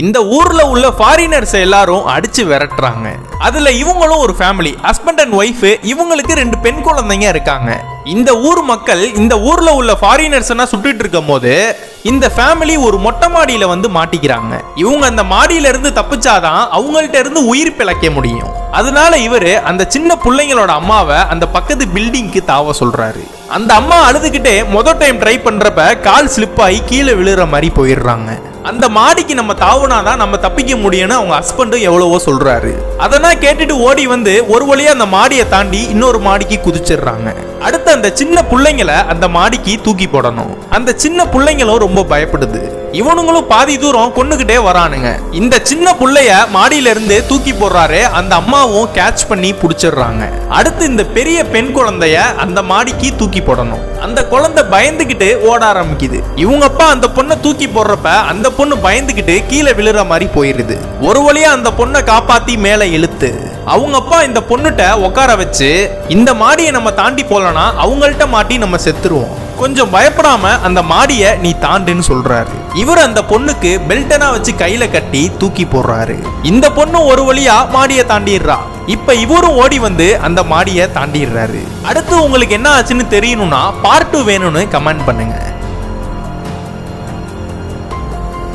இந்த ஊர்ல உள்ள ஃபாரினர்ஸ் எல்லாரும் அடிச்சு விரட்டுறாங்க. அதுல இவங்களும் ஒரு ஃபேமிலி, ஹஸ்பண்ட் அண்ட் ஒய்ஃப். இவங்களுக்கு 2 பெண் குழந்தைங்க இருக்காங்க. இந்த ஊர் மக்கள் இந்த ஊர்ல உள்ள ஃபாரினர்ஸ் சுட்டுட்டு இருக்கும் போது இந்த ஃபேமிலி ஒரு மொட்டை மாடியில வந்து மாட்டிக்கிறாங்க. இவங்க அந்த மாடியில இருந்து தப்பிச்சாதான் அவங்கள்ட்ட இருந்து உயிர் பிழைக்க முடியும். அதனால இவரு அந்த சின்ன பிள்ளைங்களோட அம்மாவை அந்த பக்கத்து பில்டிங்க்கு தாவ சொல்றாரு. அந்த அம்மா அழுதுகிட்டே டைம் ட்ரை பண்றப்ப கால் ஸ்லிப் ஆகி கீழே விழுற மாதிரி போயிடுறாங்க. அந்த மாடிக்கு நம்ம தாவுனாதான் நம்ம தப்பிக்க முடியும்னு அவங்க ஹஸ்பண்டும் எவ்வளவோ சொல்றாரு. அதெல்லாம் கேட்டுட்டு ஓடி வந்து ஒரு வழியா அந்த மாடியை தாண்டி இன்னொரு மாடிக்கு குதிச்சிடுறாங்க. அடுத்து அந்த சின்ன பிள்ளைங்களை அந்த மாடிக்கு தூக்கி போடணும். அந்த சின்ன பிள்ளைங்களும் ரொம்ப பயப்படுது. இவனுங்களும் பாதி தூரம் கொன்னுகிட்டே வரானுங்க. இந்த சின்ன புள்ளைய மாடியில இருந்து தூக்கி போடுறாரு. அந்த அம்மாவும் கேட்ச் பண்ணி புடிச்சிடுறாங்க. அடுத்து இந்த பெரிய பெண் குழந்தைய அந்த மாடிக்கு தூக்கி போடணும். அந்த குழந்தை பயந்துகிட்டு ஓட ஆரம்பிக்குது. இவங்க அப்பா அந்த பொண்ணை தூக்கி போடுறப்ப அந்த பொண்ணு பயந்துகிட்டு கீழே விழுற மாதிரி போயிருது. ஒரு வழியா அந்த பொண்ணை காப்பாத்தி மேல இழுத்து அவங்க அப்பா இந்த பொண்ணுட்ட உட்கார வச்சு, இந்த மாடியை நம்ம தாண்டி போலனா அவங்கள்ட்ட மாட்டி நம்ம செத்துருவோம், கொஞ்சம் பயப்படாம அந்த மாடியை நீ தாண்டுன்னு சொல்றாரு. இவர் அந்த பொண்ணுக்கு பெல்டனா வச்சு கையில கட்டி தூக்கி போடுறாரு. இந்த பொண்ணு ஒரு வழியா மாடியை தாண்டிடுறா. இப்ப இவரும் ஓடி வந்து அந்த மாடியை தாண்டிடுறாரு. அடுத்து உங்களுக்கு என்ன ஆச்சுன்னு தெரியணும்னா பார்ட் 2 வேணும்னு கமெண்ட் பண்ணுங்க.